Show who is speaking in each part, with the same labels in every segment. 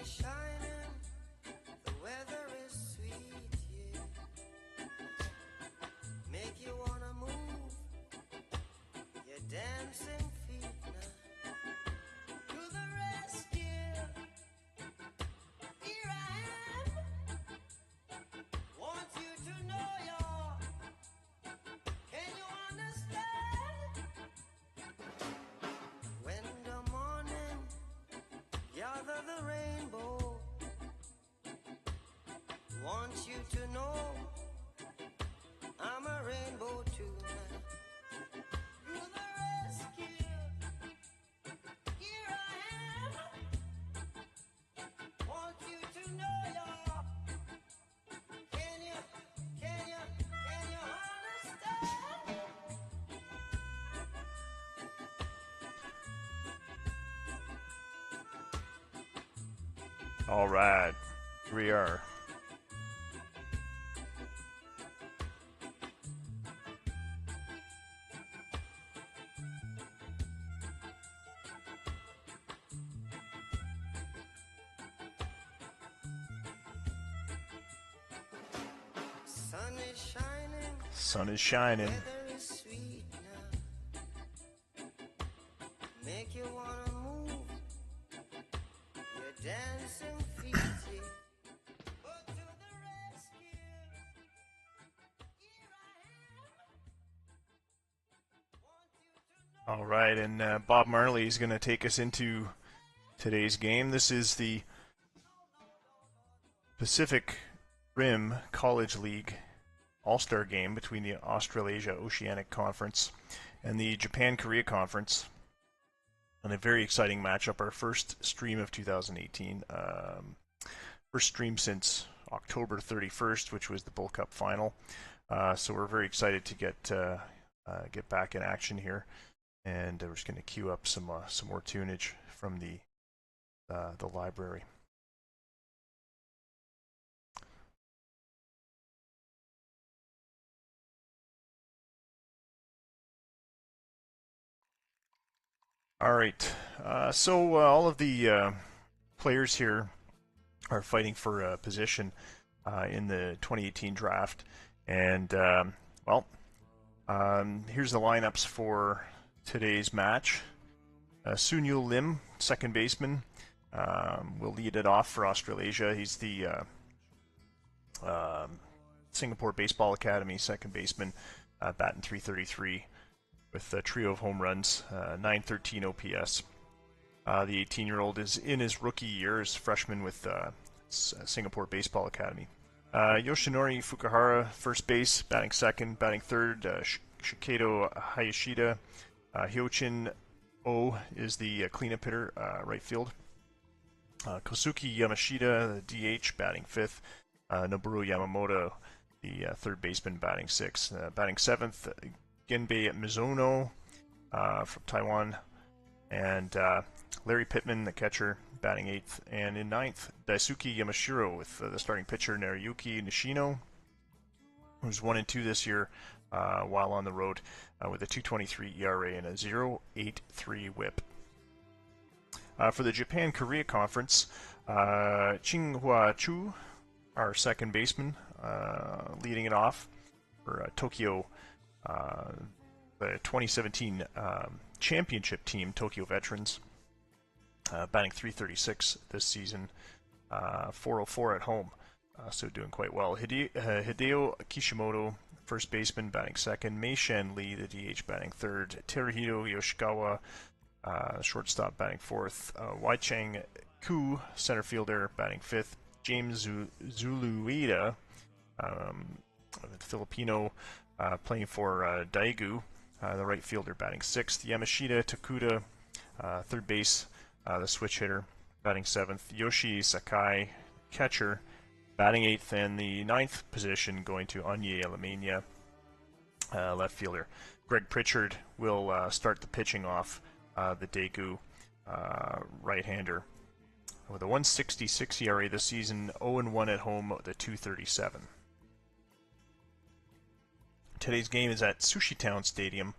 Speaker 1: is shining, the weather is sweet, yeah. Make you wanna move your dancing feet now. To the rescue, here I am. Want you to know you're, can you understand? When the morning gather the rainbow, want you to know I'm a rainbow too now. To the rescue, here I am. Want you to know you're, can you understand?
Speaker 2: All right, here we are.
Speaker 1: Sun is shining,
Speaker 2: Sun is shining.
Speaker 1: weather is sweet now. Make you wanna move your dancing feet, yeah. But to the rescue, here I am. Want you to know.
Speaker 2: All right, and Bob Marley is going to take us into today's game. This is the Pacific Rim College League All-Star game between the Australasia Oceanic Conference and the Japan-Korea Conference. And a very exciting matchup, our first stream of 2018. First stream since October 31st, which was the Bull Cup final. So we're very excited to get back in action here. And we're just going to queue up some more tunage from the library. All right, so all of the players here are fighting for a position in the 2018 draft, and here's the lineups for today's match. Sun-Yul Lim, second baseman, will lead it off for Australasia. He's the Singapore Baseball Academy second baseman, batting .333. With a trio of home runs, 913 OPS. The 18-year-old is in his rookie year as freshman with Singapore Baseball Academy. Yoshinori Fukuhara, first base, batting second, batting third. Shikedo Hayashida. Hyochin Oh is the cleanup hitter, right field. Kosuke Yamashita, the DH, batting fifth. Noboru Yamamoto, the third baseman, batting sixth. Batting seventh, Genbei Mizuno from Taiwan, and Larry Pittman, the catcher, batting eighth. And in ninth, Daisuke Yamashiro with the starting pitcher Nariyuki Nishino, who's 1-2 this year while on the road with a 2.23 ERA and a 0.83 WHIP. For the Japan-Korea Conference, Ching-Hwa Chu, our second baseman, leading it off for Tokyo. The 2017 championship team, Tokyo Veterans, batting .336 this season, 404 at home, so doing quite well. Hideo Kishimoto, first baseman, batting second. Mei-Shen Lee, the DH, batting third. Teruhito Yoshikawa, shortstop, batting fourth. Wai-Chang Ku, center fielder, batting fifth. James Zuluida, Filipino, playing for Daegu, the right fielder, batting sixth. Yamashita Takuda, third base, the switch hitter, batting seventh. Yoshi Sakai, catcher, batting eighth. And the ninth position going to Anye Alamania, left fielder. Greg Pritchard will start the pitching off, the Daegu right-hander. With a 1.66 ERA this season, 0-1 at home, the 2.37. Today's game is at Sushi Town Stadium,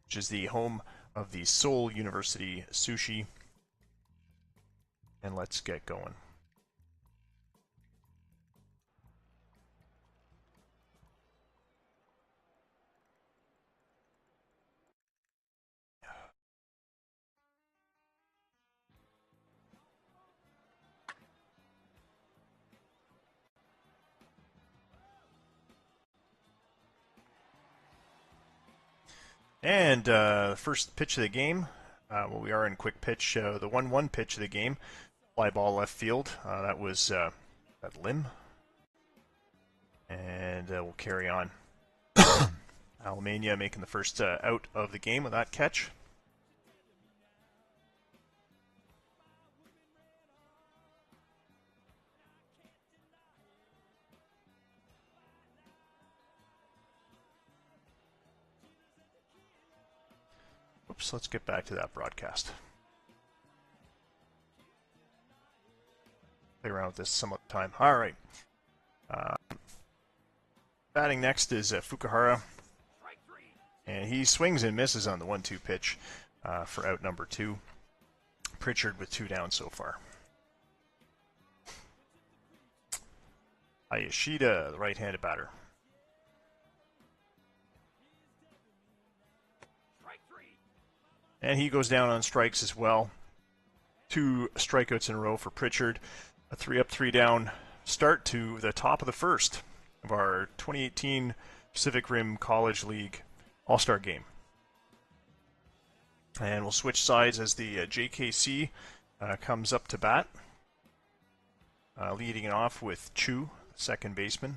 Speaker 2: which is the home of the Seoul University Sushi. And let's get going. And the first pitch of the game, well, we are in quick pitch, the 1-1 pitch of the game, fly ball left field. That was at Lim. And we'll carry on. Alemania making the first out of the game with that catch. Oops, let's get back to that broadcast. Play around with this some of the time. All right. Batting next is Fukuhara. And he swings and misses on the 1-2 pitch for out number 2. Pritchard with 2 down so far. Hayashida, the right-handed batter. And he goes down on strikes as well. 2 strikeouts in a row for Pritchard. A 3-up, 3-down start to the top of the first of our 2018 Pacific Rim College League All-Star Game. And we'll switch sides as the JKC comes up to bat. Leading it off with Chu, second baseman.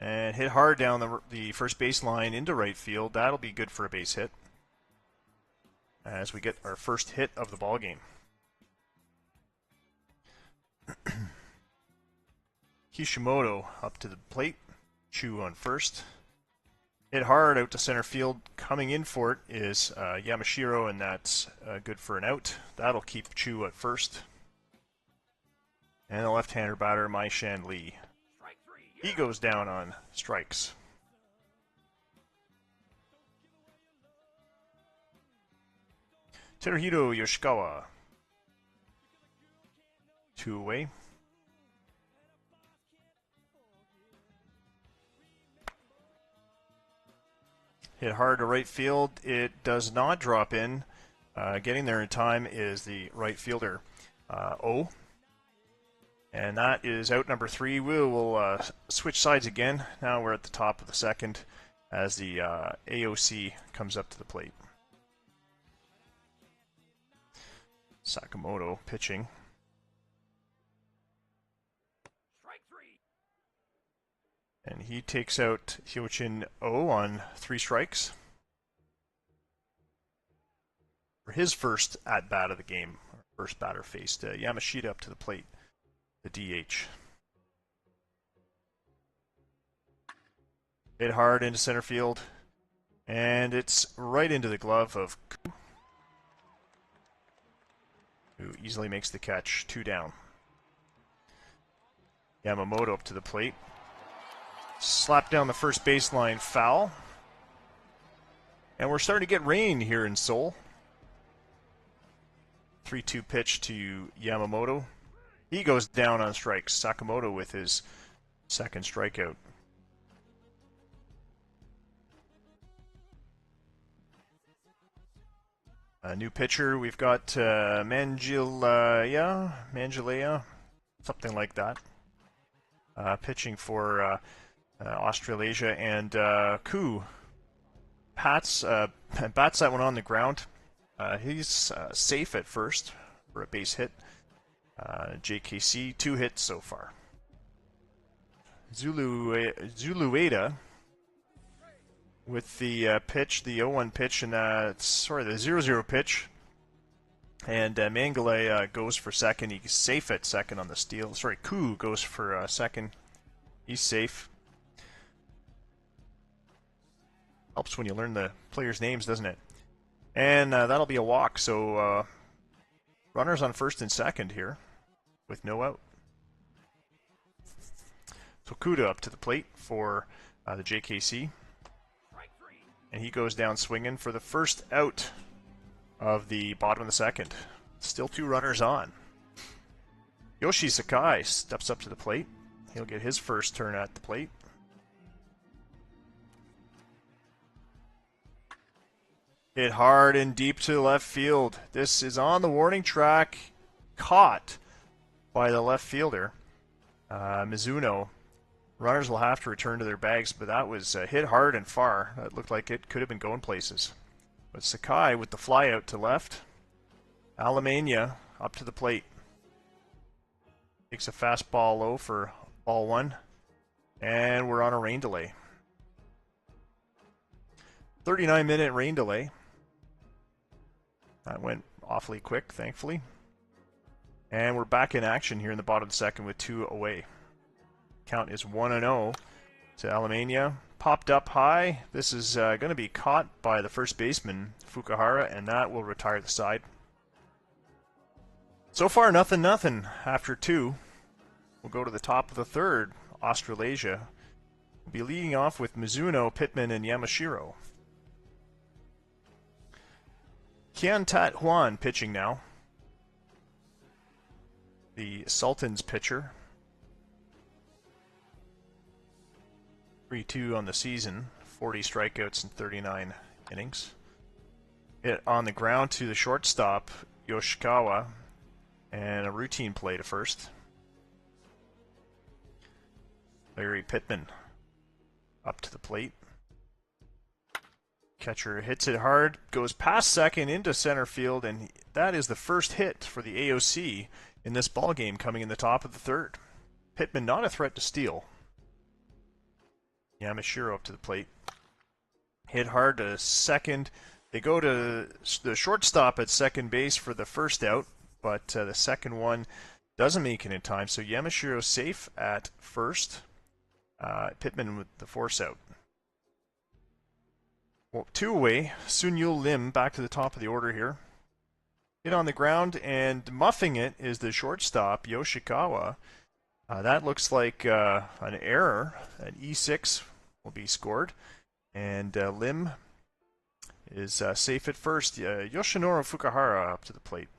Speaker 2: And hit hard down the first baseline into right field. That'll be good for a base hit as we get our first hit of the ball game. Kishimoto up to the plate. Chu on first. Hit hard out to center field. Coming in for it is Yamashiro, and that's good for an out. That'll keep Chu at first. And the left-hander batter, Mai Shan Lee. He goes down on strikes. Teruhiro Yoshikawa. 2 away. Hit hard to right field. It does not drop in. Getting there in time is the right fielder, O. And that is out number 3. We will switch sides again. Now we're at the top of the second as the AOC comes up to the plate. Sakamoto pitching. And he takes out Hyochin O on 3 strikes for his first at-bat of the game. First batter faced Yamashita up to the plate, the DH. Hit hard into center field, and it's right into the glove of Ku, who easily makes the catch. 2 down. Yamamoto up to the plate. Slapped down the first baseline, foul. And we're starting to get rain here in Seoul. 3-2 pitch to Yamamoto. He goes down on strikes. Sakamoto with his second strikeout. A new pitcher, we've got Manjilea, something like that. Pitching for Australasia, and Ku bats that one on the ground. He's safe at first for a base hit. JKC 2 hits so far. Zulueta with the pitch, the 0-1 pitch, and the 0-0 pitch. And Mangale goes for second. He's safe at second on the steal. Ku goes for second. He's safe. Helps when you learn the players' names, doesn't it? And that'll be a walk. So runners on first and second here with no out. So Kuda up to the plate for the JKC. And he goes down swinging for the first out of the bottom of the second. Still 2 runners on. Yoshi Sakai steps up to the plate. He'll get his first turn at the plate. Hit hard and deep to left field. This is on the warning track. Caught by the left fielder, Mizuno. Runners will have to return to their bags, but that was hit hard and far. That looked like it could have been going places. But Sakai with the fly out to left. Alemania up to the plate. Takes a fastball low for ball one. And we're on a rain delay. 39-minute rain delay. That went awfully quick, thankfully. And we're back in action here in the bottom of the second with 2 away. Count is 1-0 to Alemania. Popped up high. This is going to be caught by the first baseman, Fukuhara, and that will retire the side. So far, nothing after 2. We'll go to the top of the third. Australasia will be leading off with Mizuno, Pittman, and Yamashiro. Kian Tat Huan pitching now. The Sultans pitcher. 3-2 on the season, 40 strikeouts in 39 innings. Hit on the ground to the shortstop, Yoshikawa, and a routine play to first. Larry Pittman up to the plate. Catcher hits it hard, goes past second into center field, and that is the first hit for the AOC in this ballgame coming in the top of the third. Pittman not a threat to steal. Yamashiro up to the plate. Hit hard to second. They go to the shortstop at second base for the first out, but the second one doesn't make it in time. So Yamashiro safe at first. Pittman with the force out. Well, 2 away. Sunyul Lim back to the top of the order here. Hit on the ground, and muffing it is the shortstop, Yoshikawa. That looks like an error. An E6 will be scored. And Lim is safe at first. Yoshinori Fukuhara up to the plate.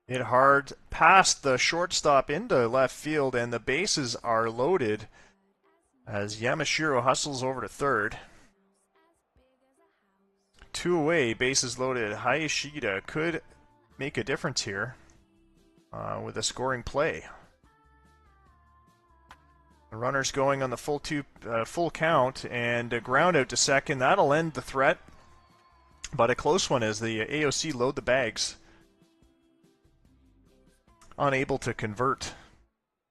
Speaker 2: Hit hard past the shortstop into left field, and the bases are loaded as Yamashiro hustles over to third. 2 away, bases loaded. Hayashida could make a difference here with a scoring play. The runner's going on the full count, and a ground out to second. That'll end the threat, but a close one as the AOC load the bags. Unable to convert.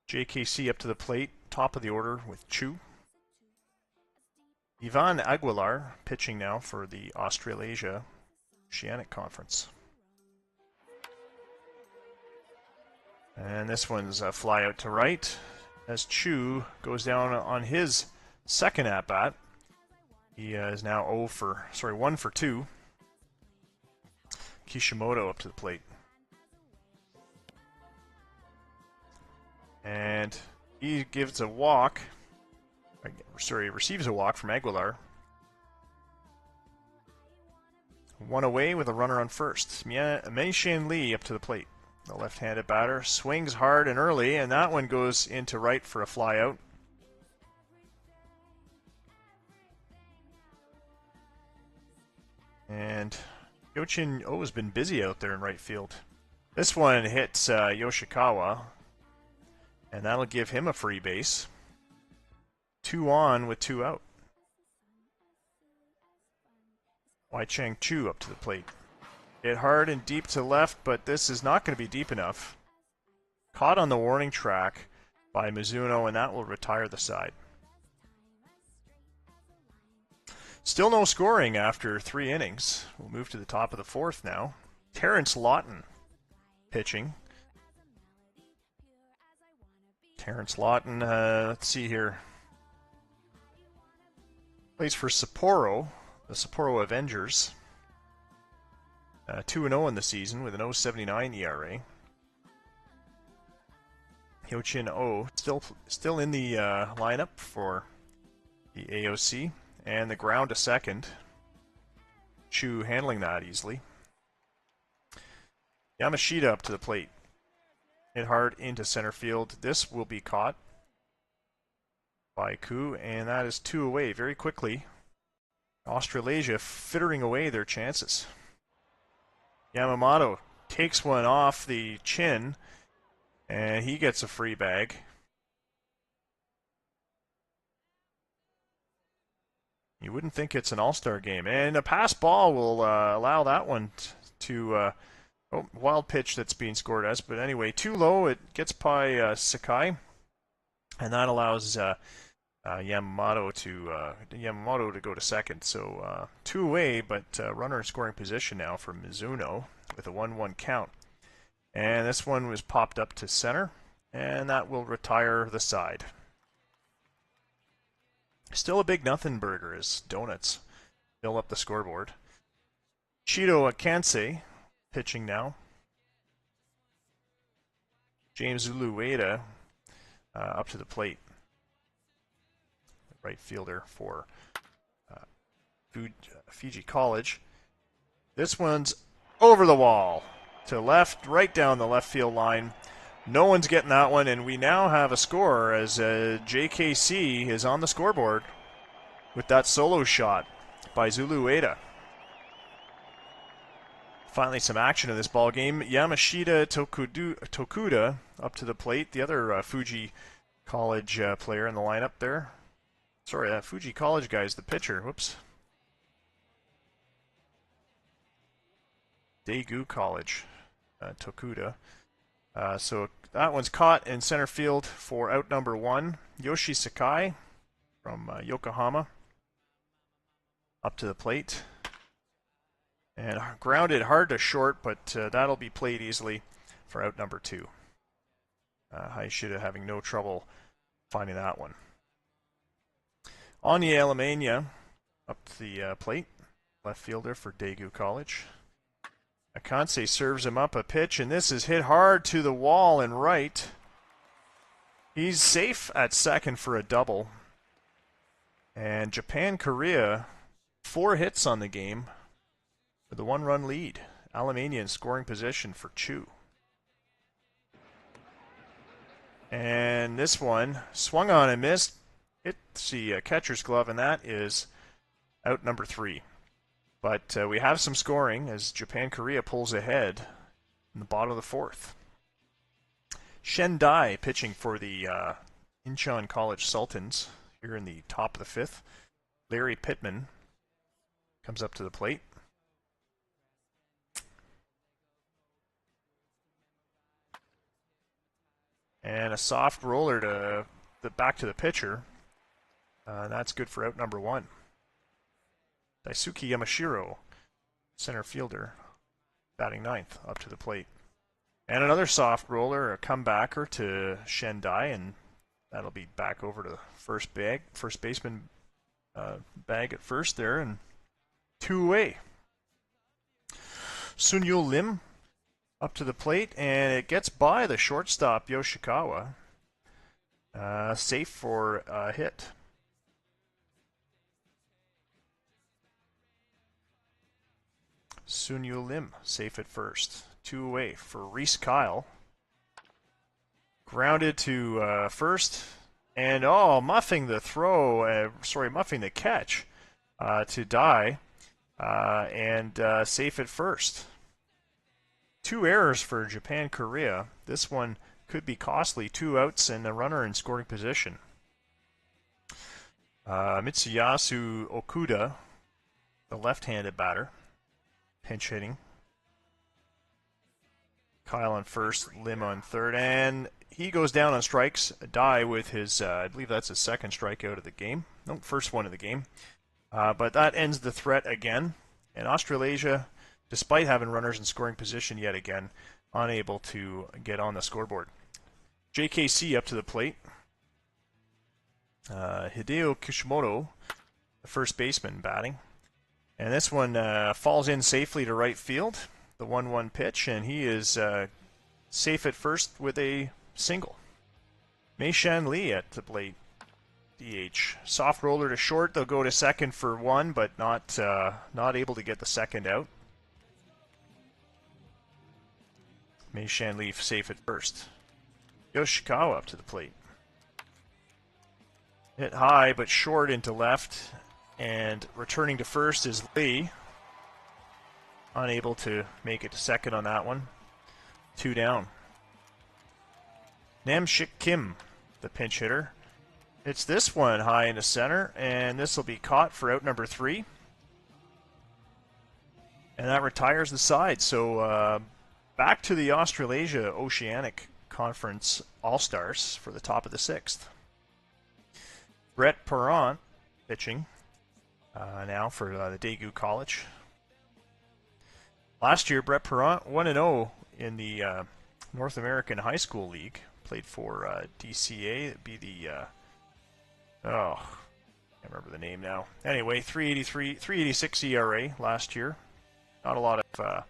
Speaker 2: JKC up to the plate, top of the order with Chu. Ivan Aguilar pitching now for the Australasia Oceanic Conference. And this one's a fly out to right as Chu goes down on his second at-bat. He is now 1 for 2. Kishimoto up to the plate. And he gives a walk. Receives a walk from Aguilar. 1 away with a runner on first. Mei-Shin Lee up to the plate. The left-handed batter swings hard and early, and that one goes into right for a fly out. And Yochin O has been busy out there in right field. This one hits Yoshikawa, and that'll give him a free base. 2 on with 2 out. Wai Chang Chu up to the plate. Hit hard and deep to left, but this is not going to be deep enough. Caught on the warning track by Mizuno, and that will retire the side. Still no scoring after 3 innings. We'll move to the top of the fourth now. Terrence Lawton pitching. Terrence Lawton, let's see here. Plays for Sapporo, the Sapporo Avengers. 2-0 in the season with an 0.79 ERA. Hyochin Oh still in the lineup for the AOC, and the ground to second. Chu handling that easily. Yamashita up to the plate. Hit hard into center field. This will be caught by Ku, and that is 2 away very quickly. Australasia frittering away their chances. Yamamoto takes one off the chin, And he gets a free bag. You wouldn't think it's an all-star game. And a pass ball will allow that one to... wild pitch that's being scored as. But anyway, too low. It gets by Sakai. And that allows Yamamoto to go to second. So two away, but runner in scoring position now for Mizuno with a 1-1 count. And this one was popped up to center, and that will retire the side. Still a big nothing burger as donuts fill up the scoreboard. Cheeto Akanse pitching now. James Zulueta up to the plate. Right fielder for Fiji College. This one's over the wall to left, right down the left field line. No one's getting that one, and we now have a score as JKC is on the scoreboard with that solo shot by Zulueta. Finally, some action in this ball game. Yamashita Tokuda up to the plate, the other Fuji College player in the lineup there. Sorry, that Fuji College guy is the pitcher. Whoops. Daegu College, Tokuda. So that one's caught in center field for out number 1. Yoshi Sakai from Yokohama up to the plate. And grounded hard to short, but that'll be played easily for out number 2. Hayashida having no trouble finding that one. Anya Alemania up to the plate, left fielder for Daegu College. Akanse serves him up a pitch, and this is hit hard to the wall and right. He's safe at second for a double. And Japan-Korea, 4 hits on the game with a 1-run lead. Alemania in scoring position for Chu. And this one swung on and missed. Hit the catcher's glove, and that is out number 3. But we have some scoring as Japan-Korea pulls ahead in the bottom of the 4th. Shen Dai pitching for the Incheon College Sultans here in the top of the 5th. Larry Pittman comes up to the plate. And a soft roller to the back to the pitcher. That's good for out number 1. Daisuke Yamashiro, center fielder, batting 9th, up to the plate. And another soft roller, a comebacker to Shen Dai, and that'll be back over to first baseman bag at first there, and 2 away. Sunyo Lim up to the plate, and it gets by the shortstop Yoshikawa. Safe for a hit. Sunyo Lim safe at first. 2 away for Reese Kyle. Grounded to first, and muffing the throw. Muffing the catch to Dai, and safe at first. 2 errors for Japan-Korea. This one could be costly. 2 outs and a runner in scoring position. Mitsuyasu Okuda, the left-handed batter, pinch hitting. Kyle on first, Lim on third, and he goes down on strikes. Dai with his, I believe that's his 2nd strikeout of the game. No, first one of the game. But that ends the threat again. And Australasia, despite having runners in scoring position yet again, unable to get on the scoreboard. JKC up to the plate. Hideo Kishimoto, the first baseman, batting. And this one falls in safely to right field, the 1-1 pitch, and he is safe at first with a single. Mei Shan Lee at the plate, DH. Soft roller to short, they'll go to second for 1, but not able to get the second out. Mei Shan Lee safe at first. Yoshikawa up to the plate. Hit high, but short into left. And returning to first is Lee. Unable to make it to second on that one. 2 down. Namshik Kim, the pinch hitter. It's this one high into center, and this will be caught for out number 3. And that retires the side. So back to the Australasia Oceanic Conference All-Stars for the top of the 6th. Brett Perrant pitching now for the Daegu College. Last year, Brett Perrant 1-0 in the North American High School League. Played for DCA. It'd be the I can't remember the name now. Anyway, 386 ERA last year. Not a lot of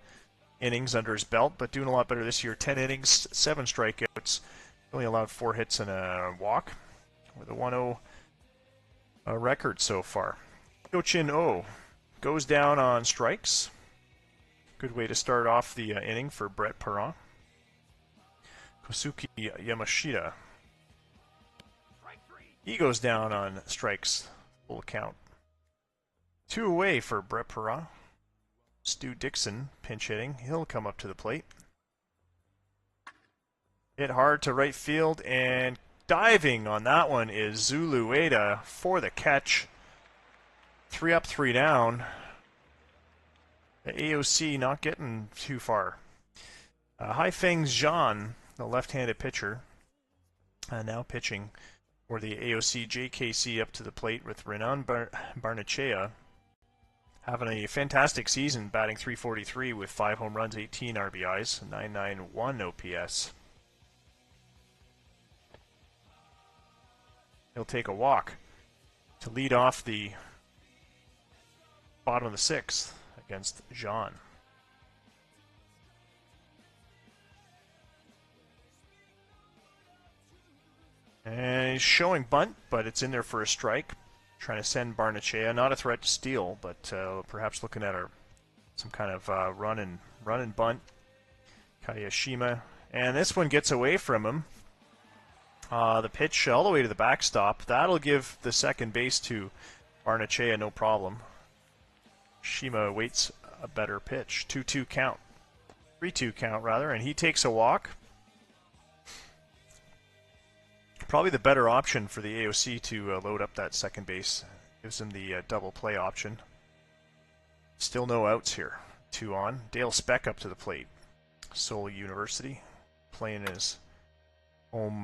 Speaker 2: innings under his belt, but doing a lot better this year. 10 innings, 7 strikeouts. Only allowed 4 hits and a walk with a 1-0 record so far. Hyochin Oh goes down on strikes. Good way to start off the inning for Brett Perrant. Kosuke Yamashita. He goes down on strikes. Full count. 2 away for Brett Perrant. Stu Dixon pinch hitting. He'll come up to the plate. Hit hard to right field, and diving on that one is Zulu Ueda for the catch. 3 up, 3 down. The AOC not getting too far. Haifeng Zhan, the left-handed pitcher, now pitching for the AOC. JKC up to the plate with Renan Barnechea. Having a fantastic season, batting .343 with 5 home runs, 18 RBIs, 991 OPS. He'll take a walk to lead off the bottom of the 6th against Jean. And he's showing bunt, but it's in there for a strike. Trying to send Barnechea, not a threat to steal, but perhaps looking at some kind of run and bunt. Kayashima, and this one gets away from him. The pitch all the way to the backstop. That'll give the second base to Barnechea, no problem. Shima awaits a better pitch. 2-2 count. 3-2 count, rather, and he takes a walk. Probably the better option for the AOC to load up that second base. Gives him the double play option. Still no outs here. 2 on. Dale Speck up to the plate. Seoul University playing his home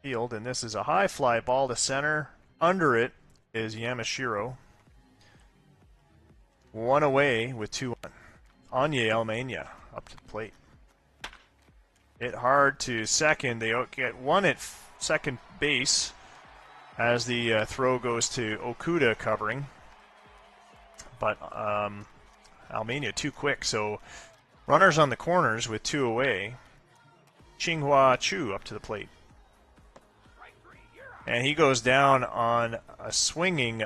Speaker 2: field, and this is a high fly ball to center. Under it is Yamashiro. 1 away with 2 on. Anya Almania up to the plate. Hit hard to second. They get 1 at second base as the throw goes to Okuda covering. But Almania too quick, so runners on the corners with 2 away. Qinghua Chu up to the plate. And he goes down on a swinging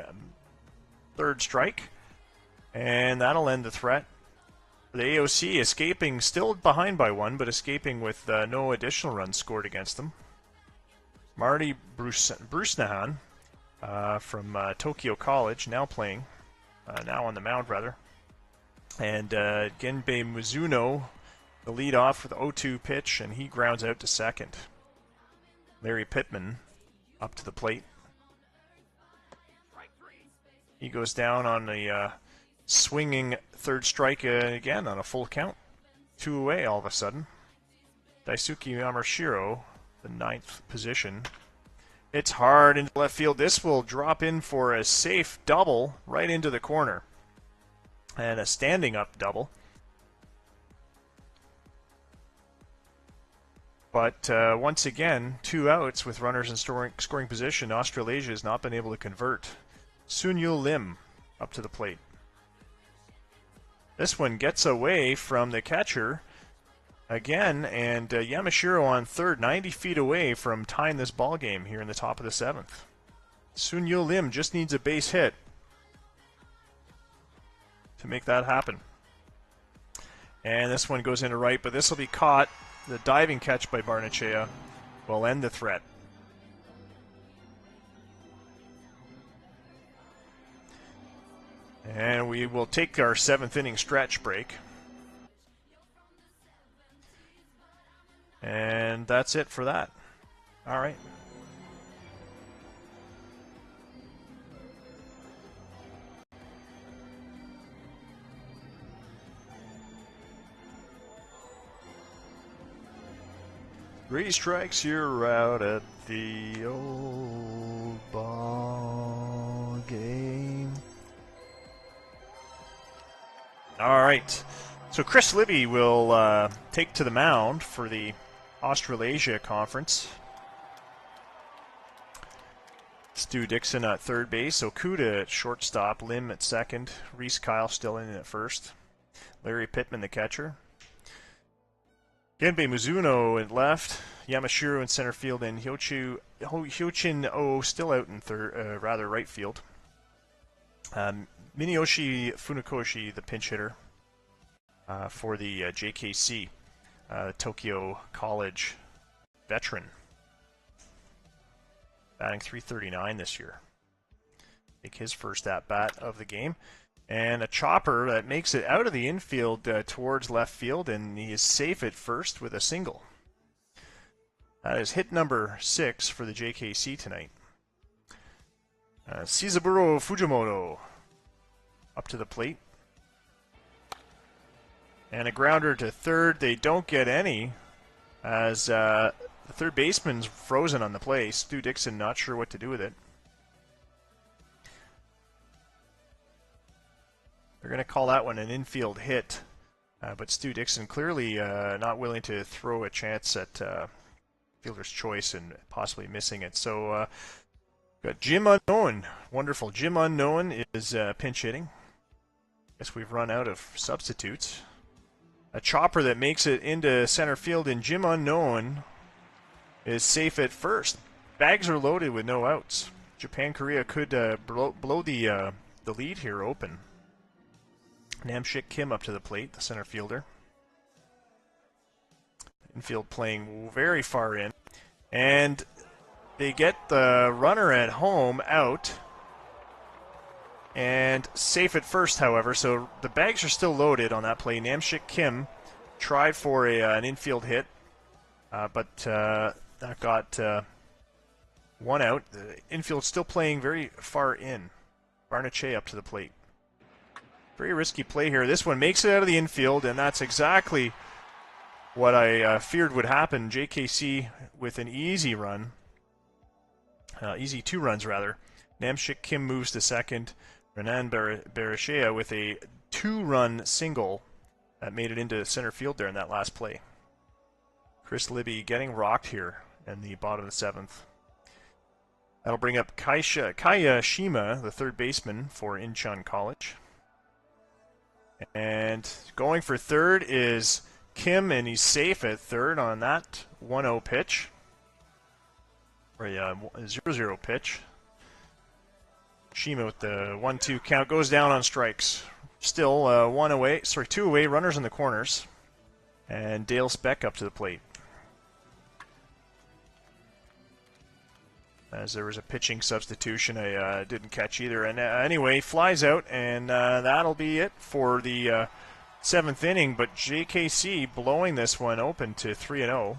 Speaker 2: third strike. And that'll end the threat. The AOC escaping, still behind by 1, but escaping with no additional runs scored against them. Marty Brusnahan from Tokyo College, now playing, now on the mound rather. And Genbei Mizuno, the lead off with the 0-2 pitch, and he grounds out to second. Larry Pittman up to the plate. He goes down on the swinging third strike again on a full count. 2 away all of a sudden. Daisuke Yamashiro, the 9th position. It's hard into left field. This will drop in for a safe double right into the corner. And a standing up double. But once again, 2 outs with runners in scoring position. Australasia has not been able to convert. Sun-Yul Lim up to the plate. This one gets away from the catcher again, and Yamashiro on third, 90 feet away from tying this ball game here in the top of the 7th. Sun-Yul Lim just needs a base hit to make that happen. And this one goes into right, but this will be caught. The diving catch by Barnechea will end the threat. And we will take our 7th inning stretch break. And that's it for that. All right. Three strikes, you're out at the old ball game. All right. So Chris Libby will take to the mound for the Australasia Conference. Stu Dixon at third base, Okuda at shortstop, Lim at second, Reese Kyle still in at first, Larry Pittman the catcher, Genbei Mizuno at left, Yamashiro in center field, and Hyochin O still out in right field. Miniyoshi Funakoshi, the pinch hitter for the JKC, Tokyo College veteran, batting .339 this year. Make his first at-bat of the game. And a chopper that makes it out of the infield towards left field, and he is safe at first with a single. That is hit number 6 for the JKC tonight. Shizaburo Fujimoto up to the plate. And a grounder to third. They don't get any, as the third baseman's frozen on the play. Stu Dixon not sure what to do with it. They're going to call that one an infield hit, but Stu Dixon clearly not willing to throw a chance at fielder's choice and possibly missing it. So got Jim Unknown. Wonderful. Jim Unknown is pinch hitting. Guess we've run out of substitutes. A chopper that makes it into center field, and Jim Unknown is safe at first. Bags are loaded with no outs. Japan-Korea could blow the lead here open. Namshik Kim up to the plate, the center fielder. Infield playing very far in. And they get the runner at home out. And safe at first, however. So the bags are still loaded on that play. Namshik Kim tried for an infield hit. But that got one out. The infield still playing very far in. Barnache up to the plate. Very risky play here. This one makes it out of the infield, and that's exactly what I feared would happen. JKC with an easy run. Easy 2 runs, rather. Namshik Kim moves to second. Renan Barashea with a 2-run single that made it into center field there in that last play. Chris Libby getting rocked here in the bottom of the 7th. That'll bring up Kaya Shima, the third baseman for Incheon College. And going for third is Kim, and he's safe at third on that 1-0 pitch. Or a 0-0 pitch. Shima with the 1-2 count goes down on strikes. Still 2 away, runners in the corners. And Dale Speck up to the plate. As there was a pitching substitution I didn't catch either. And anyway, flies out, and that'll be it for the 7th inning. But JKC blowing this one open to 3-0.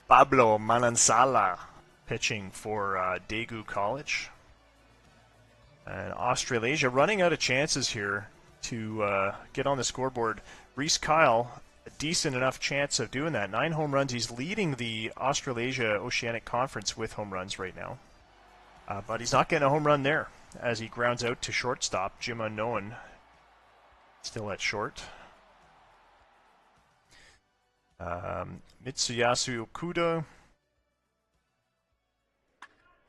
Speaker 2: Pablo Manansala pitching for Daegu College. And Australasia running out of chances here to get on the scoreboard. Reese Kyle, a decent enough chance of doing that. 9 home runs. He's leading the Australasia Oceanic Conference with home runs right now. But he's not getting a home run there as he grounds out to shortstop. Jim Unknown still at short. Mitsuyasu Okuda,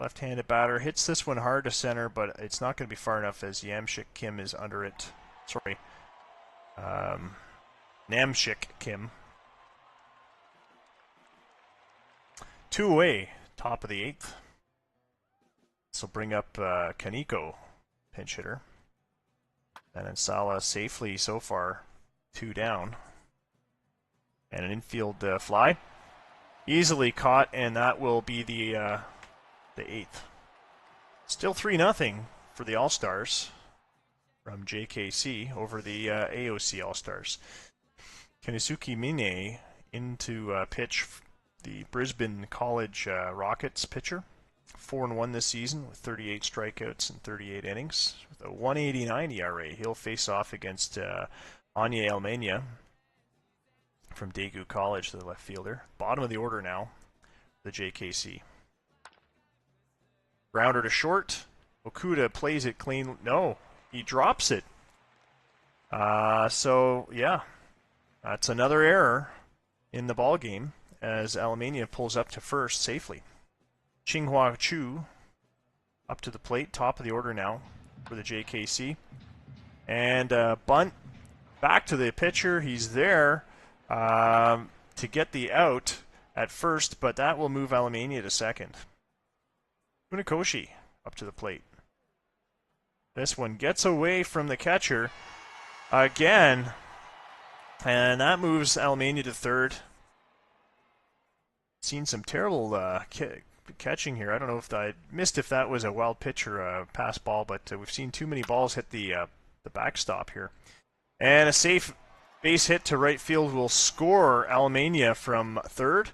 Speaker 2: left-handed batter, hits this one hard to center, but it's not going to be far enough as Namshik Kim is under it. Namshik Kim. 2 away, top of the 8th. This will bring up Kaneko, pinch hitter. And then Sala safely so far 2 down. And an infield fly. Easily caught, and that will be the 8th. Still 3-0 for the All-Stars from JKC over the AOC All-Stars. Kenisuke Mine into pitch the Brisbane College Rockets pitcher. 4-1 this season with 38 strikeouts and 38 innings. With a 1.89 ERA, he'll face off against Anya Almenia from Daegu College, the left fielder. Bottom of the order now, the JKC. Grounder to short. Okuda plays it clean. No, he drops it. So, yeah, that's another error in the ball game as Alamania pulls up to first safely. Qinghua Chu up to the plate, top of the order now for the JKC. And bunt back to the pitcher. He's there to get the out at first, but that will move Alamania to second. Funakoshi up to the plate. This one gets away from the catcher again, and that moves Alamania to third. Seen some terrible catching here. I don't know if I missed if that was a wild pitch or a pass ball, but we've seen too many balls hit the backstop here. And a safe base hit to right field will score Alamania from third.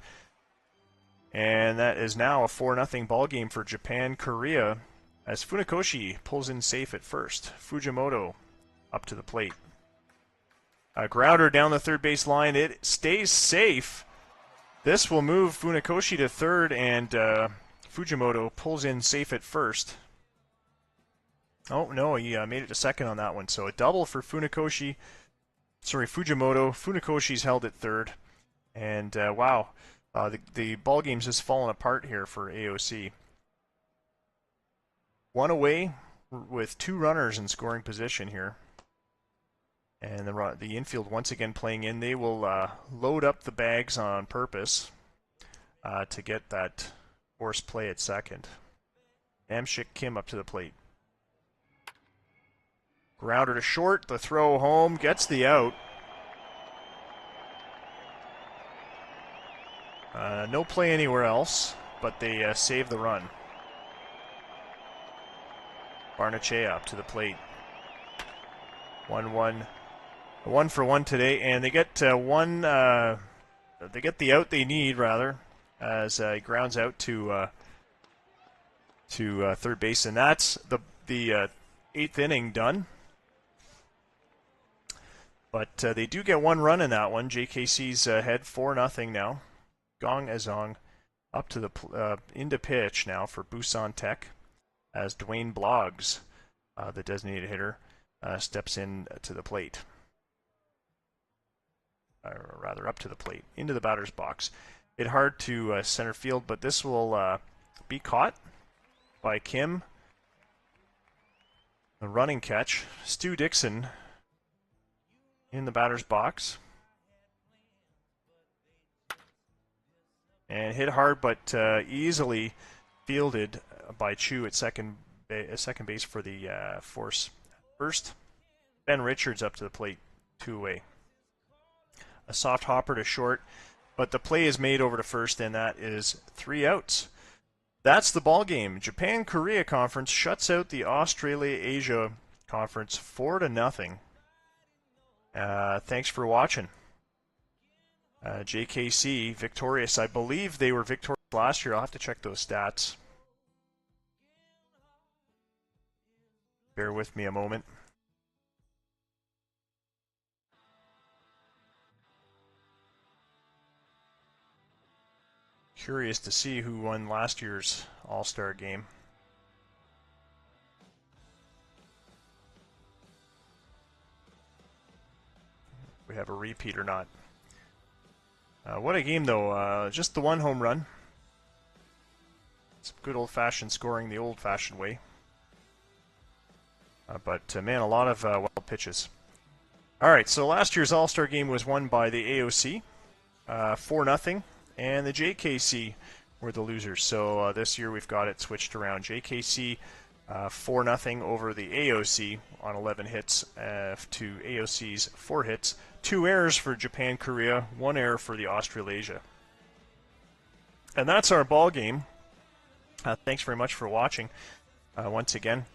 Speaker 2: And that is now a 4-0 ball game for Japan Korea as Funakoshi pulls in safe at first. Fujimoto up to the plate. A grounder down the third base line. It stays safe. This will move Funakoshi to third, and Fujimoto pulls in safe at first. Oh, no, he made it to second on that one. So a double for Fujimoto. Funakoshi's held at third. And, wow, the ball game's just fallen apart here for AOC. One away with two runners in scoring position here. And the infield once again playing in. They will load up the bags on purpose to get that force play at second. Namshik Kim up to the plate. Grounder to short. The throw home gets the out. No play anywhere else, but they save the run. Barnechea up to the plate. 1-1. 1-for-1 today, and they get one. They get the out they need, rather, as he grounds out to third base, and that's the eighth inning done. But they do get one run in that one. JKC's ahead 4-0 now. Gong Ezong up to the into pitch now for Busan Tech, as Dwayne Bloggs, the designated hitter, steps in to the plate. Or rather, up to the plate, into the batter's box. Hit hard to center field, but this will be caught by Kim. A running catch. Stu Dixon in the batter's box. And hit hard, but easily fielded by Chu at second base for the force. First, Ben Richards up to the plate, 2 away. A soft hopper to short, but the play is made over to first, and that is 3 outs. That's the ball game. Japan-Korea Conference shuts out the Australia-Asia Conference 4-0. Thanks for watching. JKC victorious. I believe they were victorious last year. I'll have to check those stats. Bear with me a moment. Curious to see who won last year's All-Star game. We have a repeat or not. What a game, though. Just the one home run. Some good old-fashioned scoring the old-fashioned way. But, man, a lot of wild pitches. All right, so last year's All-Star game was won by the AOC, 4-0. And the JKC were the losers. So this year we've got it switched around. JKC 4-0 over the AOC on 11 hits to AOC's 4 hits. 2 errors for Japan-Korea, 1 error for the Australasia. And that's our ball game. Thanks very much for watching once again.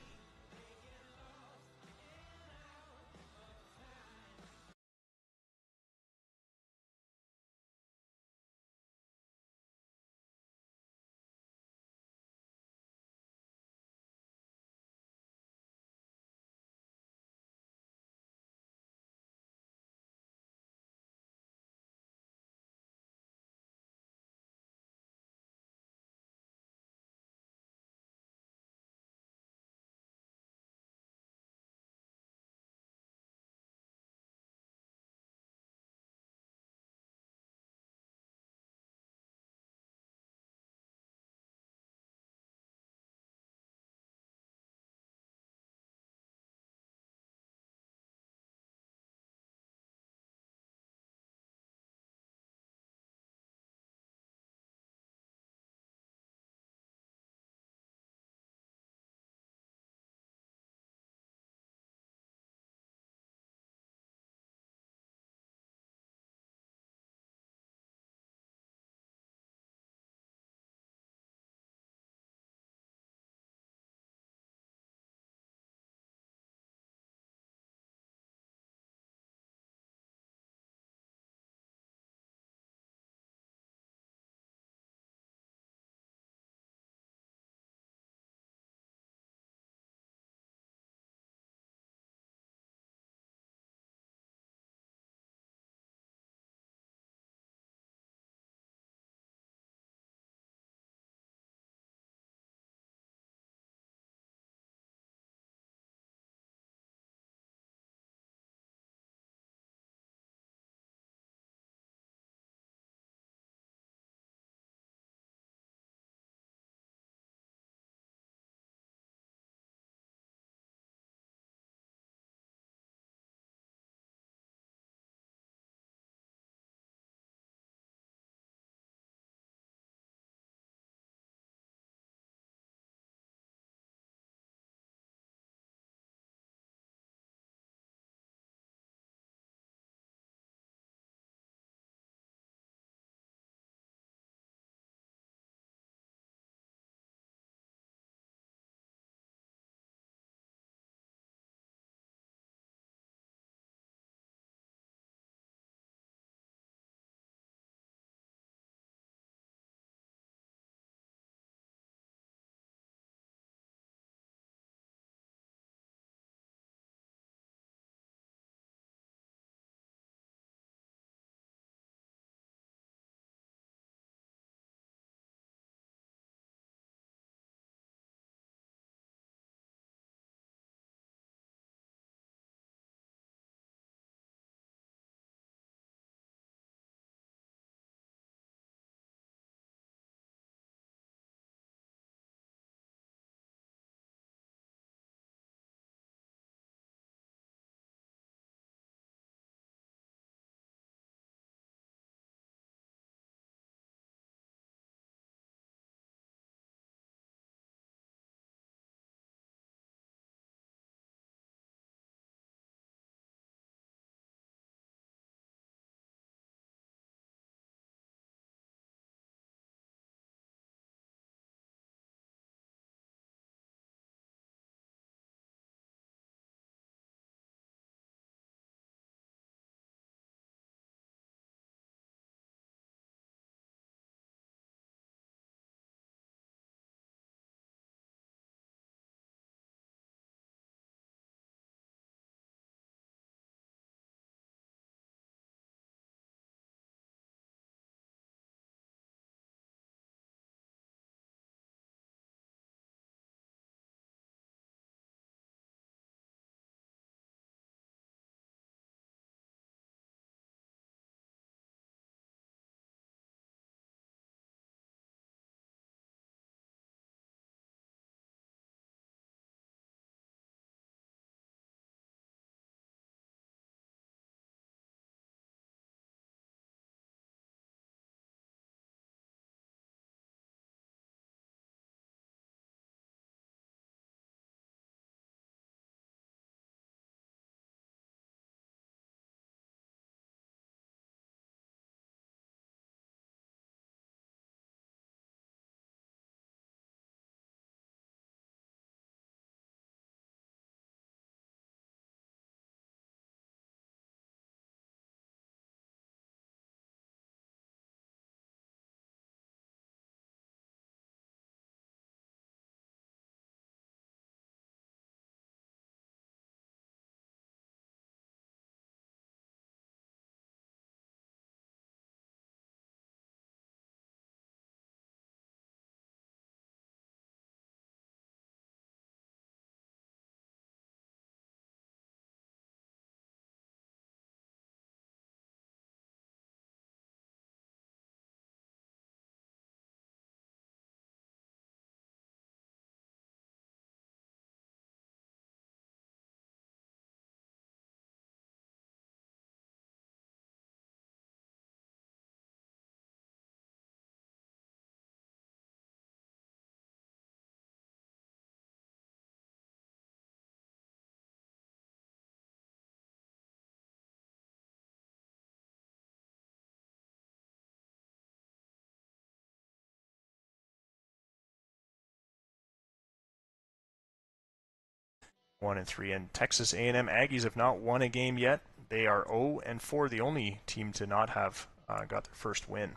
Speaker 2: 1-3. And Texas A&M Aggies have not won a game yet. They are 0-4, the only team to not have got their first win.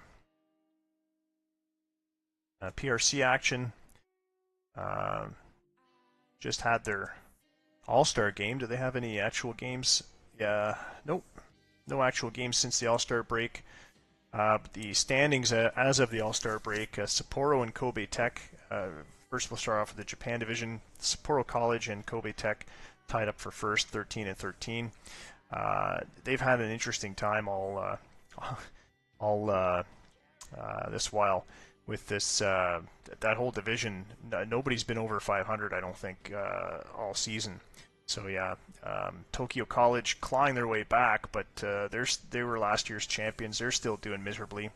Speaker 2: PRC action. Just had their All-Star game. Do they have any actual games? Yeah, nope. No actual games since the All-Star break. The standings as of the All-Star break, Sapporo and Kobe Tech. First we'll start off with the Japan division. Sapporo College and Kobe Tech tied up for first, 13-13. They've had an interesting time all this while with this that whole division. Nobody's been over 500, I don't think, all season. So yeah, Tokyo College clawing their way back, but they were last year's champions. They're still doing miserably,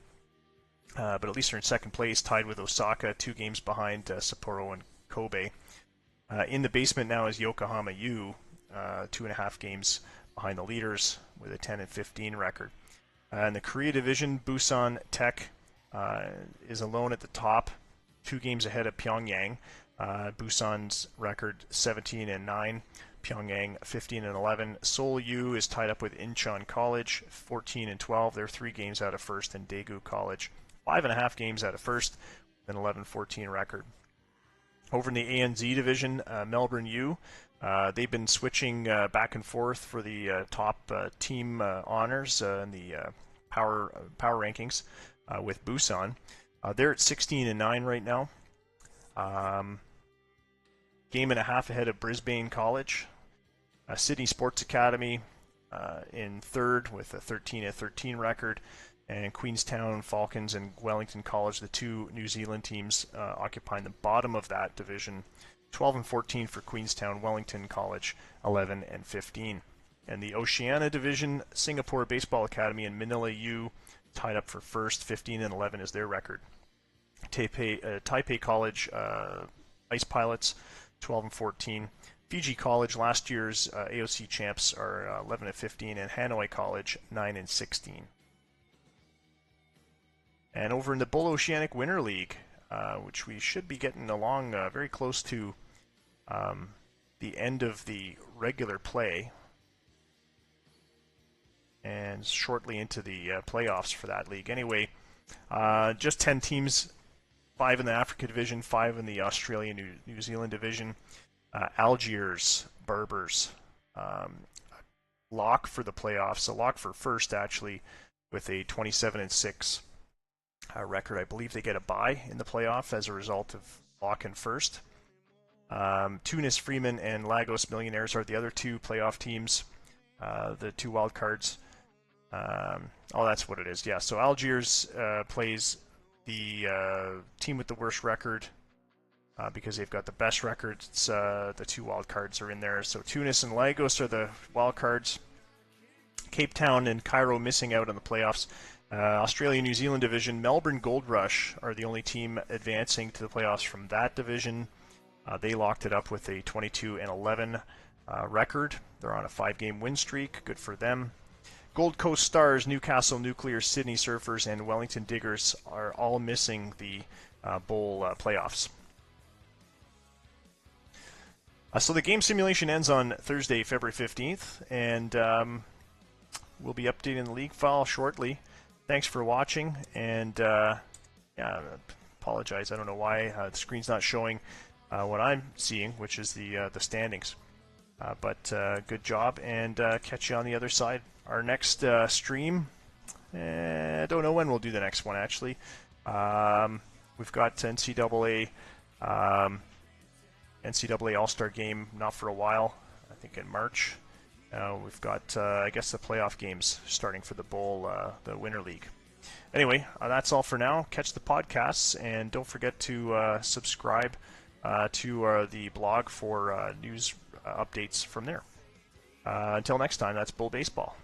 Speaker 2: but at least they're in second place, tied with Osaka, 2 games behind Sapporo and Kobe. In the basement now is Yokohama U, 2.5 games behind the leaders with a 10-15 record. In the Korea division, Busan Tech is alone at the top, 2 games ahead of Pyongyang. Busan's record 17-9, Pyongyang 15-11. Seoul U is tied up with Incheon College 14-12. They're 3 games out of first, and Daegu College 5.5 games out of first with an 11-14 record. Over in the ANZ division, Melbourne U, they've been switching back and forth for the top team honors in the power rankings with Busan. They're at 16-9 right now. Game and a half ahead of Brisbane College. Sydney Sports Academy in third with a 13-13 record. And Queenstown Falcons and Wellington College, the 2 New Zealand teams, occupying the bottom of that division. 12-14 for Queenstown, Wellington College 11-15. And the Oceania division, Singapore Baseball Academy and Manila U tied up for first. 15-11 is their record. Taipei College Ice Pilots 12-14. Fiji College, last year's AOC champs, are 11-15, and Hanoi College 9-16. And over in the Bull Oceanic Winter League, which we should be getting along very close to the end of the regular play, and shortly into the playoffs for that league. Anyway, just 10 teams, 5 in the Africa division, 5 in the Australia New Zealand division. Algiers, Berbers, lock for the playoffs, a lock for first actually, with a 27-6 record. I believe they get a bye in the playoff as a result of lock in first. Tunis, Freeman, and Lagos Millionaires are the other 2 playoff teams, the 2 wild cards. That's what it is. Yeah, so Algiers plays the team with the worst record because they've got the best records. The 2 wild cards are in there. So Tunis and Lagos are the wild cards. Cape Town and Cairo missing out on the playoffs. Australia-New Zealand division, Melbourne Gold Rush are the only team advancing to the playoffs from that division. They locked it up with a 22-11 record. They're on a 5-game win streak. Good for them. Gold Coast Stars, Newcastle Nuclear, Sydney Surfers, and Wellington Diggers are all missing the bowl playoffs. So the game simulation ends on Thursday, February 15th, and we'll be updating the league file shortly. Thanks for watching, and apologize. I don't know why the screen's not showing what I'm seeing, which is the standings. But good job, and catch you on the other side. Our next stream, I don't know when we'll do the next one, actually. We've got NCAA All-Star Game not for a while, I think in March. We've got, I guess, the playoff games starting for the Bowl, the Winter League. Anyway, that's all for now. Catch the podcasts, and don't forget to subscribe to the blog for news updates from there. Until next time, that's Bull Baseball.